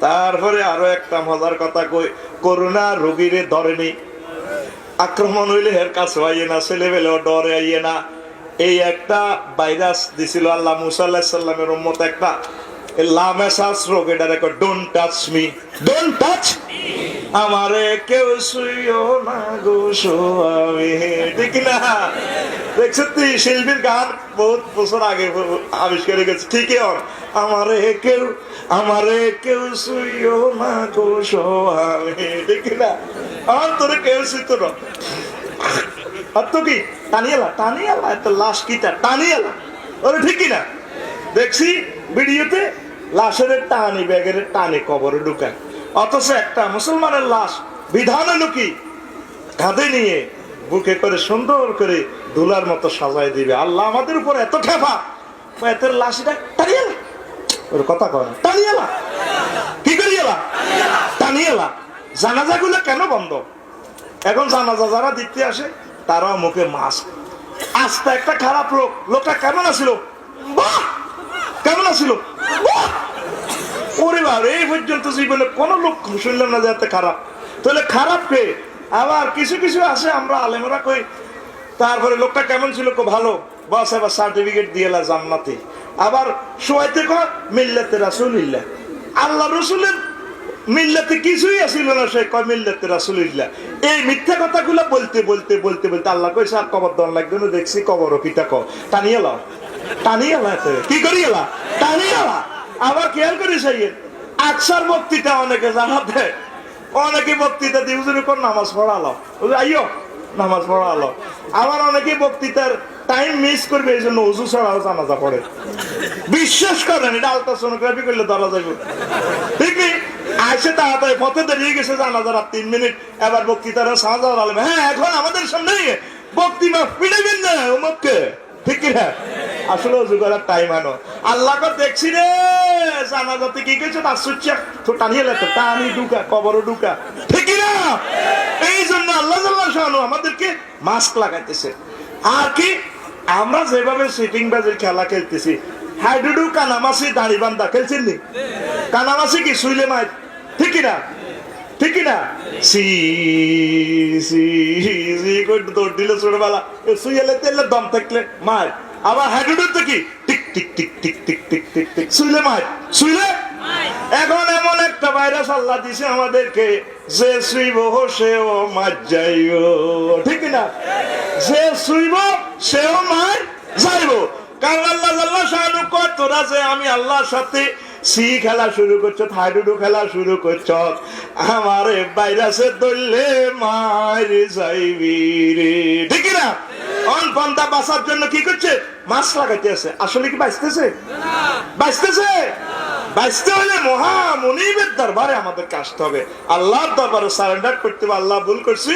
Speaker 1: তারপরে আরো একটা মজার কথা কই, করোনা রোগীরে ধরেনি, আক্রমণ হইলে এর কাছে আইয়ে না, ছেলেবেলেও ডরে আইয়ে না। এই একটা ভাইরাস দিছিল আল্লাহ মুসা আলাইহিস সালামের উম্মত, একটা লামেসাস রোগ, এটা রেখো, don't touch me, don't touch আমারে কেউ শুইও না গো সোয়ামী, ঠিক না? দেখছ তুই শিল্পীর গান বহুত বছর আগে আবিষ্কার হয়ে গেছে, ঠিকই আমারে কেউ শুইও না গো সোয়ামী, ঠিক না? আর তোরে কেউ শুইতো না, আর তো কি টানিয়ালা এত লাশ কিটা টানিয়ালা, ওরে ঠিক কিনা? দেখছি ভিডিওতে লাশের টানি, ব্যাগের টানি কবরে ঢুকায়, অথচ একটা মুসলমানের লাশ বিধান হলো কি কাঁধে নিয়ে বুকে করে সুন্দর করে দুলার মতো সাজায় দিবে। আল্লাহ আমাদের উপর এত খেপা, এতের লাশটা টানিয়ালা, ওর কথা কয় না, টানিয়ালা, কি করিয়ালা, টানিয়ালা। জানাজা গুলো কেন বন্ধ? এখন জানাজা যারা দিতে আসে তারাও মুখে মাস্ক। আস্তে একটা খারাপ লোক, লোকটা কেমন আছিল, বাহ কেমন আছিল, বাহ ওরে বাবা, এই পর্যন্ত জীবনে কোন লোক শুনলাম না যে এত খারাপ। তাহলে খারাপ কে? আবার কিছু আছে আমরা আলেমরা কই, তারপরে লোকটা কেমন ছিল, ভালো, বস এবার সার্টিফিকেট দিয়ে জান্নাতি। আবার শোয়াইতে কয় মিল্লাতে রাসূলিল্লাহ, আল্লাহ রসুলের মিল্লাতে কিছুই আসিল না, সে কয় মিল্লাতে রাসূলিল্লাহ। এই মিথ্যা কথাগুলো বলতে আল্লাহ কইছে আর কবর দন লাগবে না, দেখছি কবরও পিতা টানিয়ালা, কি করিয়ালা, টানিয়ালা। আবার খেয়াল করিস আকসার বক্তৃতা অনেকে জানাতে, অনেকে বক্তৃতা দিয়ে হুজুর কোন নামাজ পড়ালো, আইও নামাজ পড়ালো। আবার অনেকে বক্তৃতার টাইম মিস করবে, এই জন্য উজু ছাড়াও জানাজা পড়ে। বিশ্বাস করেন এটা আলট্রাসোনোগ্রাফি করলে ধরা যাবে, ঠিক নেই? আসে তাড়াতাড়ি পথে দাঁড়িয়ে গেছে জানাজার 3 মিনিট, এবার বক্তৃতারা সাজার আলম, হ্যাঁ এখন আমাদের সামনে বক্তৃতা পিড়াবেন না অমুককে, ঠিক কিনা? আসলে উজু করার টাইম আনো, আল্লাহ দেখছি রে জানাজাতে কি কেছে তার সুচ্ছা তো টানিয়ে লাগতো, টানি ঢুকা কবরও ঢুকা, ঠিক না? এই জন্য আল্লাহ আমাদেরকে মাস্ক লাগাইতেছে। আর কি আমরা যেভাবে সিটিং বাজের খেলা খেলতেছি, হাইডুডু কানামাসি দাড়ি বান্ধা খেলছেন নি? কানামাসি কি শুইলে মাই, ঠিক না? ঠিক না? দৌড় দিলে ছোটবেলা শুইলে তেলে দম থাকলে মার। আবার হাইডুডুর তো কি টিক টিক টিক টিক টিক টিক টিক টিক শুইলে মাই শুইলে। এখন এমন একটা ভাইরাস আল্লাহ দিছে আমাদেরকে, যে শুইব সেও মার যাইও, ঠিক না? যে শুইব সেও মার যাইব। কারণ আল্লাহ আল্লাহ শাহানু কয়, তোরা যে আমি আল্লাহর সাথে সি খেলা শুরু করছো, হাডুডু খেলা শুরু করছো, আমার ভাইরাসে ধরলে মার যাইবি রে, ঠিক না? অন পন্থা বাঁচার জন্য কি করছে? মাছ লাগাইতে আছে। আসলে কি বাঁচতেছে? বাঁচতেছে? বাঁচতে হলে মহা মনিবের দরবারে আমাদেরকে আসতে হবে, আল্লাহর দরবারে সারেন্ডার করতে হবে। আল্লাহ ভুল করছি,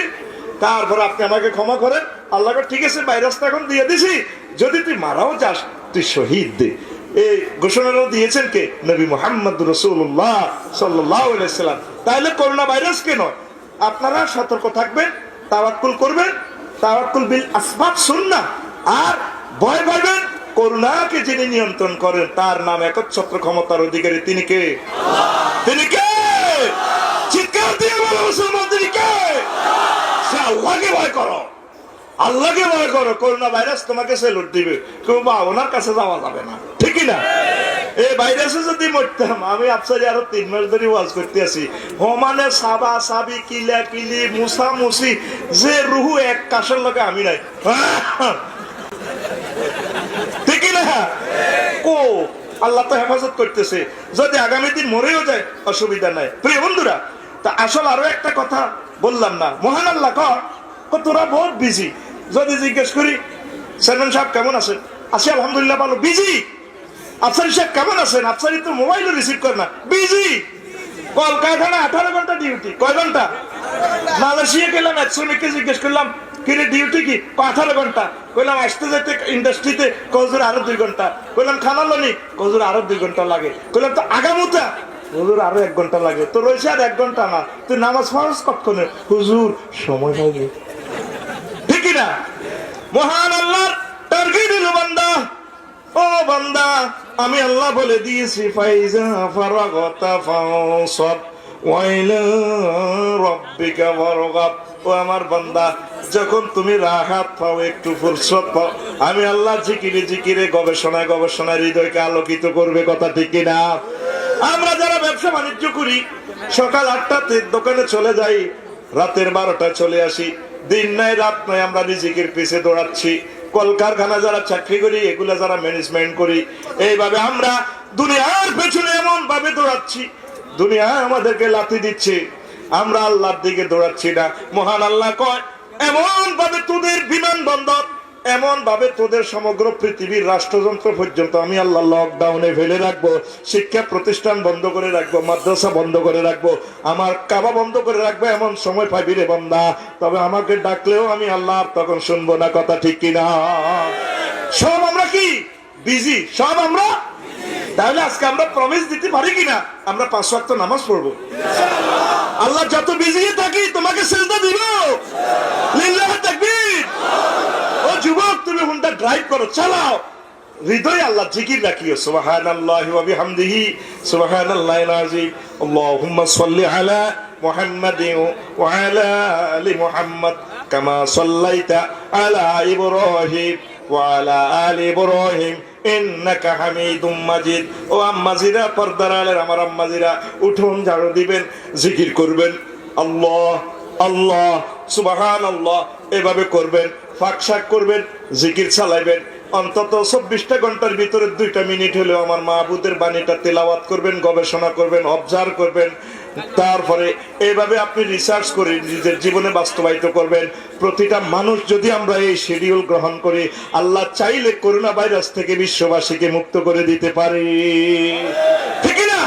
Speaker 1: তারপর আপনি আমাকে ক্ষমা করেন। আল্লাহকে ঠিক আছে ভাইরাসটা এখন দিয়ে দিছি, যদি তুই মারাও যাস তুই শহীদ দে। এই ঘোষণাটা দিয়েছেন কে? নবী মুহাম্মদ রাসূলুল্লাহ সাল্লাল্লাহু আলাইহি সাল্লাম। তাহলে করোনা ভাইরাস কে নয়, আপনারা সতর্ক থাকবেন, তাওয়াক্কুল করবেন, তাওয়াক্কুল বিল আসবাব সুন্নাহ। আর ভয় পাবেন, করোনাকে যিনি নিয়ন্ত্রণ করেন তার নাম একচ্ছত্র ক্ষমতার অধিকারী, তিনি কে? তিনি কে? চিৎকার দিয়ে বলো মুসলমান, তিনি কে? সে আল্লাহকে ভয় করো, আল্লাহকে ভয় করো। করোনা ভাইরাস তোমাকে সেলুট দিবে, কেউ বা ওনার কাছে যাওয়া যাবে না, ঠিক না? এই ভাইরাসে যদি মরতাম, আমি আফসারি আরো 3 মাস ধরে ওয়াজ করতে আছি, হোমানে সাবা সাবি কিলা কিলি মুসা মুসি, যে রুহু এক কাশের লগে আমি নাই, ঠিক না? ও আল্লাহ তো হেফাজত করতেছে, যদি আগামী দিন মরেও যায় অসুবিধা নাই। প্রিয় বন্ধুরা, তা আসল আরো একটা কথা বললাম না, মহান আল্লাহ তোরা বহুত বিজি। যদি জিজ্ঞেস করি চেয়ারম্যান সাহেব কেমন আছেন, আছি আলহামদুলিল্লাহ ভালো। বিজি। আফসারি সাহেব কেমন আছেন, আফসারি তো মোবাইলও রিসিভ করে না, বিজি। কলকারখানা 18 ঘন্টা ডিউটি। কয় ঘন্টা? মালয়েশিয়া গেলাম, এক শ্রমিককে জিজ্ঞেস করলাম কিরে ডিউটি কি? 18 ঘন্টা। কইলাম আসতে যেতে ইন্ডাস্ট্রিতে, কজুর আরো 2 ঘন্টা। কইলাম খানা লনি, কজুর আরো 2 ঘন্টা লাগে। কইলাম তো আগামুতা, হুজুর আরো 1 ঘন্টা লাগে। তো রয়েছে আর 1 ঘন্টা না, তুই নামাজ ফরজ কতক্ষণে? হুজুর সময় লাগে, ঠিক না? মহান আল্লাহর টার্গেট হলো বান্দা, ও বান্দা আমি আল্লাহ বলে দিয়েছি, ফাইজা ফারাগতা ফানসাব ওয়া ইলা রাব্বিকা ফারগাব। ও আমার বান্দা, যখন তুমি রাহাত পাও, একটু ফুরসত পাও, আমি আল্লাহ জিকিরে জিকিরে গবেষণায় গবেষণায় হৃদয়কে আলোকিত করবে, কথা ঠিক কিনা? আমরা যারা ব্যবসা বাণিজ্য করি, সকাল 8টাতে দোকানে চলে যাই, রাতের 12টায় চলে আসি, দিন নাই রাত নাই আমরা রিজিকের পিছে দৌড়াচ্ছি। কলকারখানা যারা চাকরি করি, এগুলা যারা ম্যানেজমেন্ট করি, এইভাবে আমরা দুনিয়ার পেছনে এমন ভাবে দৌড়াচ্ছি, দুনিয়া আমাদেরকে লাথি দিচ্ছে, আমরা আল্লাহর দিকে দৌড়াচ্ছি না। মহান আল্লাহ কয়, এমন ভাবে তোদের বিমানবন্দর, এমন ভাবে তোদের সমগ্র পৃথিবীর রাষ্ট্রযন্ত্র পর্যন্ত আমি আল্লাহ লকডাউনে ফেলে রাখবো, শিক্ষা প্রতিষ্ঠান বন্ধ করে রাখবো, মাদ্রাসা বন্ধ করে রাখবো, আমার কাবা বন্ধ করে রাখবো। এমন সময় পাবি রে বান্দা, তবে আমাকে ডাকলেও আমি আল্লাহ তখন শুনবো না, কথা ঠিক কিনা? সব আমরা কি বিজি, সব আমরা। তাহলে আজকে আমরা প্রমিস দিতে পারি কিনা আমরা 5 ওয়াক্ত নামাজ পড়বো? আল্লাহ যত বিজি থাকি তোমাকে সিজদা দিব, লিল্লাহ তাকবীর। ও যুবক, তুমি হুন্ডা ড্রাইভ করো, চালাও, হৃদয়ে আল্লাহ জিকির রাখিও, সুবহানাল্লাহি ওয়া বিহামদিহি সুবহানাল্লাহিল আযীম, আল্লাহুম্মা সাল্লি আলা মুহাম্মাদিন ওয়া আলা আলি মুহাম্মাদ কামা সাল্লাইতা আলা ইব্রাহিম ওয়া আলা আলি ইব্রাহিম ইন্নাকা হামিদুম মাজিদ। ও আম্মাজিরা, পর্দার আলের আমার আম্মাজিরা, উঠুন, ঝাড়ু দিবেন, জিকির করবেন, আল্লাহ আল্লাহ সুবহানাল্লাহ, এভাবে করবেন, ফাঁকশাক করবেন, জিকির চালাইবেন। অন্তত 24টা ঘন্টার ভিতরে 2টা মিনিট হলেও আমার মাহবুদের বাণীটা তেলাওয়াত করবেন, গবেষণা করবেন, অবজার্ভ করবেন। তারপরে এইভাবে আপনি রিসার্চ করে নিজের জীবনে বাস্তবায়িত করবেন। প্রতিটা মানুষ যদি আমরা এই শিডিউল গ্রহণ করি, আল্লাহ চাইলে করোনা ভাইরাস থেকে বিশ্ববাসীকে মুক্ত করে দিতে পারে, ঠিক না?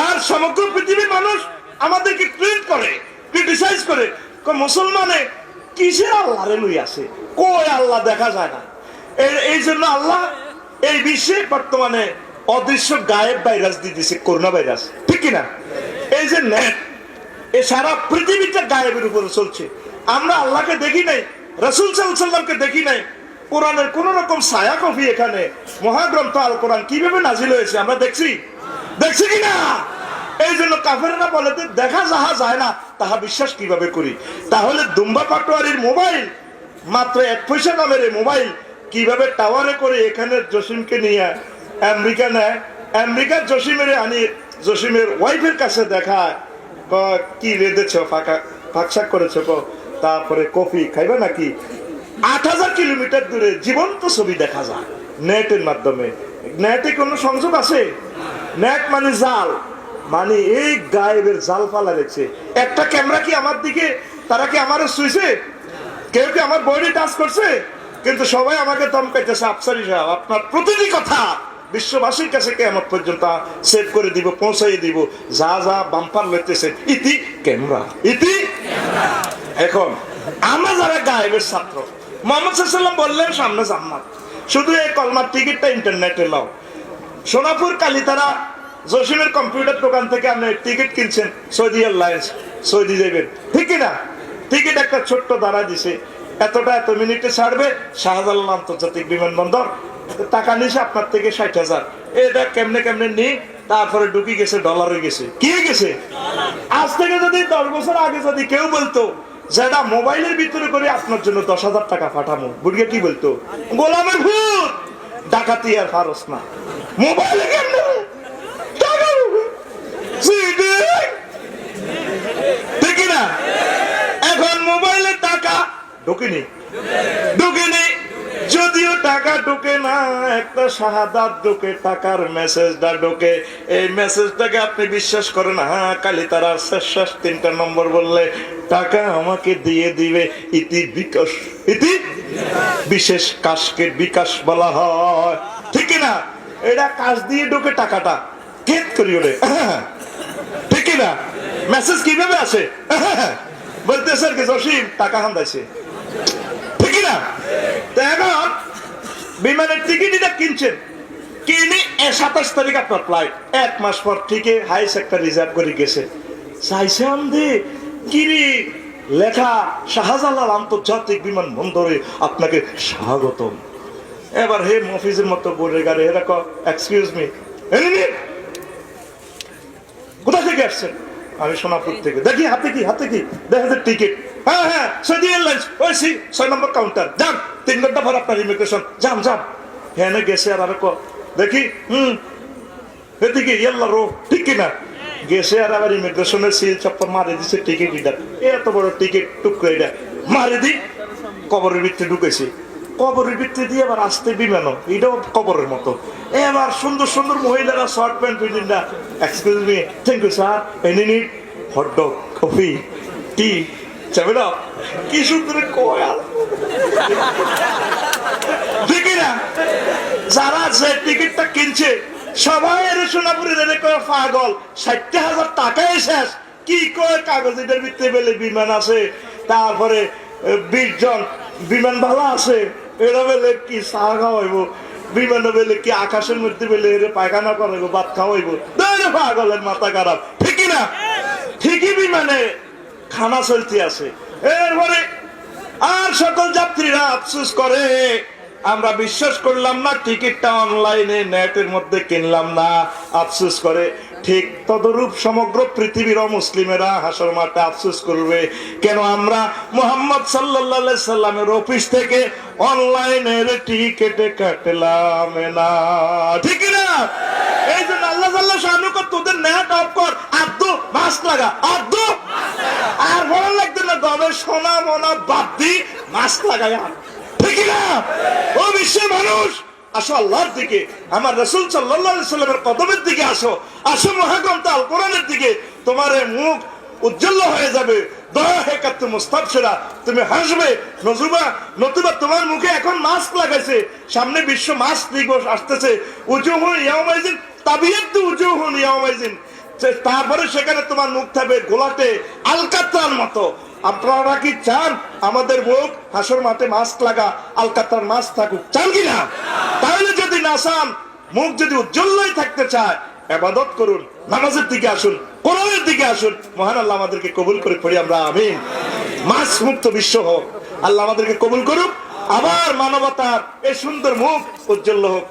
Speaker 1: আর সমগ্র পৃথিবীর মানুষ আমাদেরকে ট্রিট করে, ক্রিটিসাইজ করে, মুসলমানে কিসের আল্লাহরে লই আছে, কই আল্লাহ দেখা যায় না। এই জন্য আল্লাহ এই বিশ্বে বর্তমানে অদৃশ্য গায়েব ভাইরাস দিয়ে দিছে, করোনা ভাইরাস, ঠিক কিনা? এই যে নেট, এই সারা পৃথিবীটা গায়েবের উপরে চলছে। আমরা আল্লাহকে দেখি নাই, রাসূল সাল্লাল্লাহু আলাইহি সাল্লামকে দেখি নাই। কোরআনের কোন রকম ছায়া কপি এখানে মহাগ্রন্থ আল কোরআন কিভাবে নাজিল হয়েছে আমরা দেখছি, দেখছি কিনা? এই জন্য কাফেররা বলে দেখা যাহা যায় না তাহা বিশ্বাস কিভাবে করি। তাহলে দুম্বা পাটোয়ারির মোবাইল, মাত্র 1 পয়সা দামের মোবাইল, কিভাবে টাওয়ারে করে এখানে জসিমকে নিয়ে আমেরিকা নেয়, আমেরিকার জসিমের আনি জসিমের ওয়াইফের কাছে দেখায়, কি রেঁধেছ, ফাঁকশাক করেছ, তারপরে কফি খাইবে নাকি। ৮,০০০ কিলোমিটার দূরে জীবন্ত ছবি দেখা যায় নেটের মাধ্যমে। নেটে কোনো সংযোগ আছে? নেট মানে জাল, মানে এই গায়েবের জাল ফালা রেখেছে। একটা ক্যামেরা কি আমার দিকে, তারা কি আমার শুইছে? কেউ কি আমার বডি টাচ করছে? কিন্তু সবাই আমাকে ধমকাইতেছে, আফসারি সাহেব আপনার প্রতিটি কথা বিশ্ববাসীর কাছে কেমন পর্যন্ত সেভ করে দিব, পৌঁছাই দিব, যা যা বাম্পার লইতেছে ইতি ক্যামেরা, ইতি। এখন আমরা যারা গায়েবের ছাত্র, মোহাম্মদ সাল্লাল্লাহু আলাইহি বললেন সামনে জান্নাত, শুধু এই কলমার টিকিটটা ইন্টারনেটে লাও। সোনাপুর কালীতারা জসিমের কম্পিউটার দোকান থেকে আপনি টিকিট কিনছেন, সৌদি এয়ারলাইন্স, সৌদি যাবেন, ঠিক কিনা? টিকিট একটা ছোট্ট দ্বারা দিছে, এতটা এত মিনিটে ছাড়বে শাহজালাল আন্তর্জাতিক বিমানবন্দর, টাকা নিছে আপনার থেকে ৬০,০০০। এটা কেমনে কেমনে নিয়ে তারপরে ঢুকি গেছে, ডলার হয়ে গেছে, কি হয়ে গেছে? আজ থেকে যদি ১০ বছর আগে যদি কেউ বলতো যেটা মোবাইলের ভিতরে করে আপনার জন্য ১০,০০০ টাকা পাঠাবো, বুড়িয়ে কি বলতো? গোলামের ভূত, ডাকাতি আর ফারস না, মোবাইলে কেমনে টাকা ঠিক না? এখন মোবাইলে টাকা ঢুকেনি, ঢুকেনি, যদিও টাকা ঢুকে না, একটা শাহাদাত ঢুকে, টাকার মেসেজটা ঢুকে। এই মেসেজটাকে আপনি বিশ্বাস করেন, হ্যাঁ কালীতারার শেষ ৩টা নম্বর বললে টাকা আমাকে দিয়ে দিবে, ইতি বিকাশ, ইতি বিশেষ কাজকে বিকাশ বলা হয়, ঠিক না? এটা কাজ দিয়ে ঢুকে টাকাটা কেট করি ওরে, ঠিক না? মেসেজ কিভাবে আসে? বলতেছে কি জসিম টাকা হান্দাইছে, ঠিক না? এখন বিমানের টিকিট এটা কিনছেন, কিনে ২৭ তারিখ আপনার ফ্লাইট, ১ মাস পর থেকে হাইস একটা রিজার্ভ করে গেছে, চাইছে আমদে কিরি লেখা শাহজালাল আন্তর্জাতিক বিমানবন্দরে আপনাকে স্বাগতম। এবার হে মফিজের মতো বলে গাড়ি এরকম, এক্সকিউজ মি, কোথা থেকে আসছেন? আমি সোনাপুর থেকে। দেখি হাতে কি, হাতে কি? দেখা টিকিট, হ্যাঁ হ্যাঁ সৌদি এয়ারলাইন্স, ওই ৬ নম্বর কাউন্টার, যান ৩ ঘন্টা পর আপনার ইমিগ্রেশন, যান যান। হ্যাঁ গেছে আর দেখি, এদিকে ইয়াল্লা রো, ঠিক কিনা? গেছে আর আবার ইমিগ্রেশনের সিল চপ্পর মারে দিচ্ছে, টিকিট এটা এত বড় টিকিট টুকরো এটা মারে দি, কবরের ভিতরে ঢুকেছে, কবরের ভিতরে দিয়ে আবার আসতে বিমানও, এটাও কবরের মতো। এবার সুন্দর সুন্দর মহিলারা শর্ট প্যান্ট পিন্ডিন না, excuse me, thank you sir, any need hotdog, coffee, tea, চাবে না? কি সুন্দর কয়, ঠিক না? যারা যে টিকিটটা কিনছে সবাই এর সোনাপুরের এর কয় পাগল, ৬০,০০০ টাকাই শেষ। কি কয় কাগজের ভিতরে বেলে বিমান আছে, তারপরে ২০ জন বিমান ভালো আছে, এরা বেলে কি চা খাওয়াইব, বিমান বেলে কি আকাশের মধ্যে বেলে এর পায়খানা করাইব, ভাত খাওয়াইব, পাগলের মাথা খারাপ, ঠিক না? ঠিকই বিমানে খানা চলতে আছে। এরপরে আর সকল যাত্রীরা আফসোস করে, আমরা বিশ্বাস করলাম না, টিকিটটা অনলাইনে নেটের মধ্যে কিনলাম না, আফসোস করে। ঠিক তদরূপ সমগ্র পৃথিবীর মুসলিমেরা হাসর মাঠে আফসোস করবে, কেন আমরা মুহাম্মদ সাল্লাল্লাহু আলাইহি সাল্লামের অফিস থেকে অনলাইনের টিকিটে কাটলাম না, ঠিক না? এই জন্য আল্লাহ জাল্লা শানুক তোদের নেট অফ কর, আব্দু মাস্ক লাগা, আব্দু আর ভালো লাগবে না, গবেষণা মনা বাদ দি মাস্ক লাগাই, ঠিক না? ও বিশ্বের মানুষ, আসো আল্লাহর দিকে, আমার রাসূল সাল্লাল্লাহু আলাইহি সাল্লামের কদমের দিকে আসো, আসো মহাগ্রন্থ আল কোরআনের দিকে, তোমার মুখ উজ্জ্বল হয়ে যাবে, দয়া হে কাত মুস্তাবশিরা, তুমি হাসবে, নতুবা তোমার মুখে এখন মাস্ক লাগাইছে, সামনে বিশ্ব মাস্ক দিবস আসতেছে, উজুহুন ইয়াউমাইজিন তাবিয়াতু উজুহুন ইয়াউমাইজিন, তারপরে সেখানে তোমার মুখ থাকবে গোলাটে আলকাতরার মতো। আপনারা কি চান আমাদের মুখ হাসর মাঠে মাস্ক লাগা আলকাতরার মাস্ক থাকুক? চান কি না? তাহলে যদি না চান, মুখ যদি উজ্জ্বলই থাকতে চায়, ইবাদত করুন, নামাজের দিকে আসুন, কোরআনের দিকে আসুন। মহান আল্লাহ আমাদেরকে কবুল করে পড়ি আমরা আমিন। মাস্ক মুক্ত বিশ্ব হোক, আল্লাহ আমাদেরকে কবুল করুক, আবার মানবতার এই সুন্দর মুখ উজ্জ্বল হোক।